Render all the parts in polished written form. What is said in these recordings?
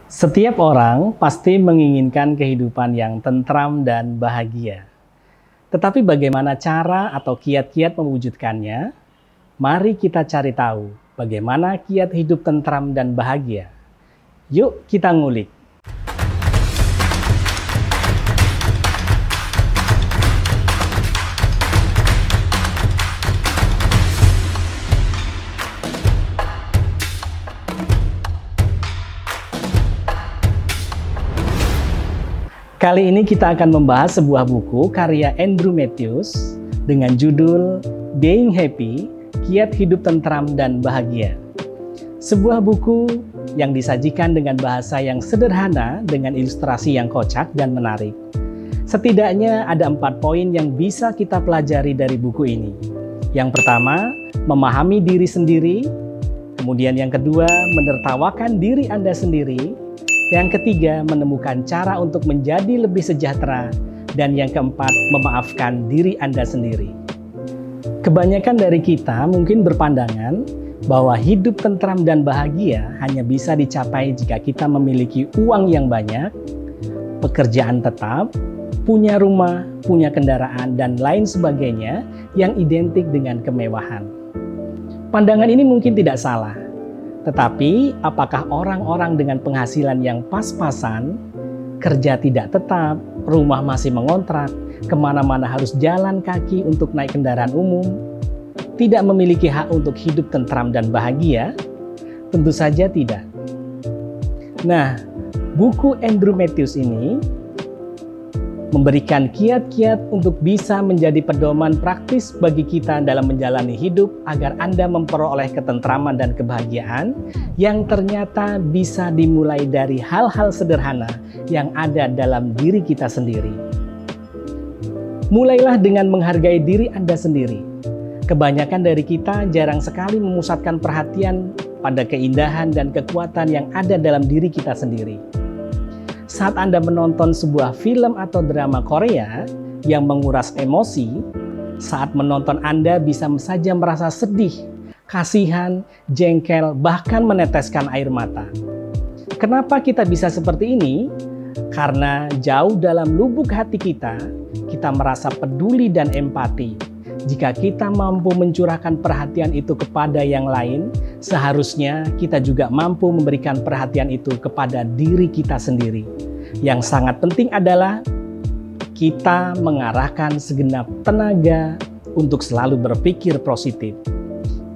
Setiap orang pasti menginginkan kehidupan yang tentram dan bahagia. Tetapi bagaimana cara atau kiat-kiat mewujudkannya? Mari kita cari tahu bagaimana kiat hidup tentram dan bahagia. Yuk kita ngulik. Kali ini kita akan membahas sebuah buku karya Andrew Matthews dengan judul Being Happy, Kiat Hidup Tentram dan Bahagia. Sebuah buku yang disajikan dengan bahasa yang sederhana dengan ilustrasi yang kocak dan menarik. Setidaknya ada 4 poin yang bisa kita pelajari dari buku ini. Yang pertama, memahami diri sendiri. Kemudian yang kedua, menertawakan diri Anda sendiri. Yang ketiga, menemukan cara untuk menjadi lebih sejahtera. Dan yang keempat, memaafkan diri Anda sendiri. Kebanyakan dari kita mungkin berpandangan bahwa hidup tentram dan bahagia hanya bisa dicapai jika kita memiliki uang yang banyak, pekerjaan tetap, punya rumah, punya kendaraan, dan lain sebagainya yang identik dengan kemewahan. Pandangan ini mungkin tidak salah. Tetapi, apakah orang-orang dengan penghasilan yang pas-pasan, kerja tidak tetap, rumah masih mengontrak, kemana-mana harus jalan kaki untuk naik kendaraan umum, tidak memiliki hak untuk hidup tentram dan bahagia? Tentu saja tidak. Nah, buku Andrew Matthews ini memberikan kiat-kiat untuk bisa menjadi pedoman praktis bagi kita dalam menjalani hidup agar Anda memperoleh ketentraman dan kebahagiaan yang ternyata bisa dimulai dari hal-hal sederhana yang ada dalam diri kita sendiri. Mulailah dengan menghargai diri Anda sendiri. Kebanyakan dari kita jarang sekali memusatkan perhatian pada keindahan dan kekuatan yang ada dalam diri kita sendiri. Saat Anda menonton sebuah film atau drama Korea yang menguras emosi, saat menonton Anda bisa saja merasa sedih, kasihan, jengkel, bahkan meneteskan air mata. Kenapa kita bisa seperti ini? Karena jauh dalam lubuk hati kita merasa peduli dan empati. Jika kita mampu mencurahkan perhatian itu kepada yang lain, seharusnya kita juga mampu memberikan perhatian itu kepada diri kita sendiri. Yang sangat penting adalah kita mengarahkan segenap tenaga untuk selalu berpikir positif.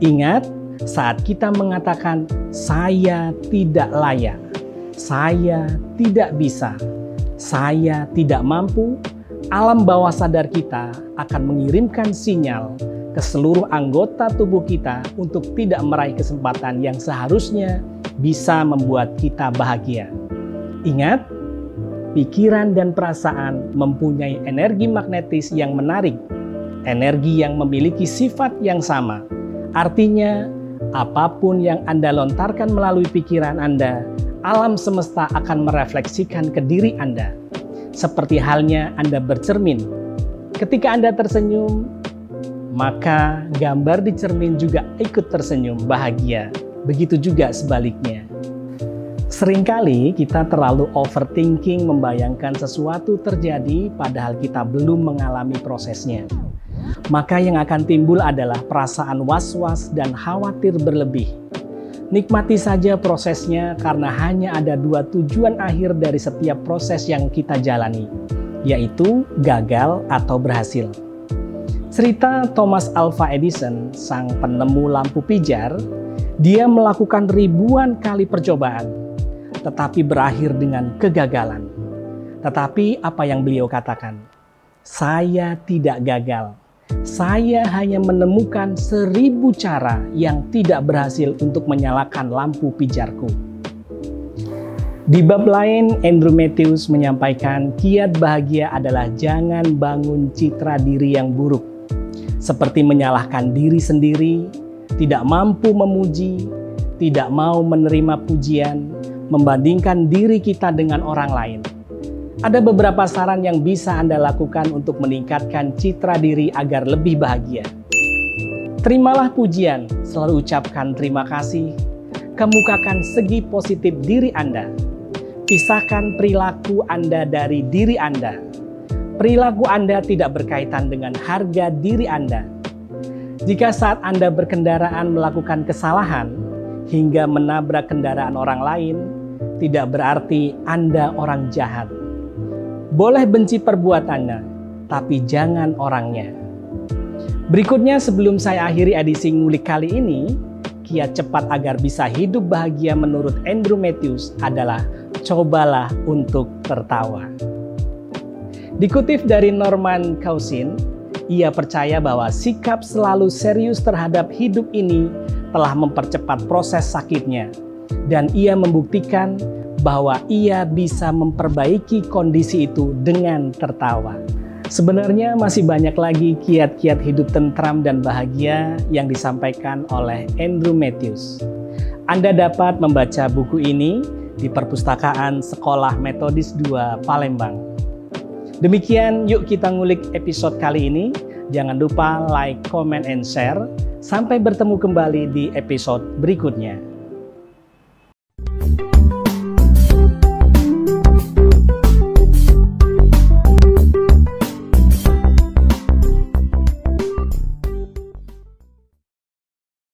Ingat, saat kita mengatakan saya tidak layak, saya tidak bisa, saya tidak mampu, alam bawah sadar kita akan mengirimkan sinyal ke seluruh anggota tubuh kita untuk tidak meraih kesempatan yang seharusnya bisa membuat kita bahagia. Ingat, pikiran dan perasaan mempunyai energi magnetis yang menarik, energi yang memiliki sifat yang sama. Artinya, apapun yang Anda lontarkan melalui pikiran Anda, alam semesta akan merefleksikan ke diri Anda. Seperti halnya Anda bercermin. Ketika Anda tersenyum, maka gambar di cermin juga ikut tersenyum bahagia. Begitu juga sebaliknya. Seringkali kita terlalu overthinking membayangkan sesuatu terjadi padahal kita belum mengalami prosesnya. Maka yang akan timbul adalah perasaan was-was dan khawatir berlebih. Nikmati saja prosesnya karena hanya ada 2 tujuan akhir dari setiap proses yang kita jalani, yaitu gagal atau berhasil. Cerita Thomas Alva Edison, sang penemu lampu pijar, dia melakukan ribuan kali percobaan, tetapi berakhir dengan kegagalan. Tetapi apa yang beliau katakan? Saya tidak gagal. Saya hanya menemukan 1000 cara yang tidak berhasil untuk menyalakan lampu pijarku. Di bab lain, Andrew Matthews menyampaikan kiat bahagia adalah jangan bangun citra diri yang buruk. Seperti menyalahkan diri sendiri, tidak mampu memuji, tidak mau menerima pujian, membandingkan diri kita dengan orang lain. Ada beberapa saran yang bisa Anda lakukan untuk meningkatkan citra diri agar lebih bahagia. Terimalah pujian, selalu ucapkan terima kasih, kemukakan segi positif diri Anda. Pisahkan perilaku Anda dari diri Anda. Perilaku Anda tidak berkaitan dengan harga diri Anda. Jika saat Anda berkendaraan melakukan kesalahan hingga menabrak kendaraan orang lain, tidak berarti Anda orang jahat. Boleh benci perbuatannya, tapi jangan orangnya. Berikutnya, sebelum saya akhiri edisi ngulik kali ini, kiat cepat agar bisa hidup bahagia menurut Andrew Matthews adalah cobalah untuk tertawa. Dikutip dari Norman Cousins, ia percaya bahwa sikap selalu serius terhadap hidup ini telah mempercepat proses sakitnya, dan ia membuktikan bahwa ia bisa memperbaiki kondisi itu dengan tertawa. Sebenarnya masih banyak lagi kiat-kiat hidup tentram dan bahagia yang disampaikan oleh Andrew Matthews. Anda dapat membaca buku ini di Perpustakaan Sekolah Metodis 2 Palembang. Demikian, yuk kita ngulik episode kali ini. Jangan lupa like, comment, and share. Sampai bertemu kembali di episode berikutnya.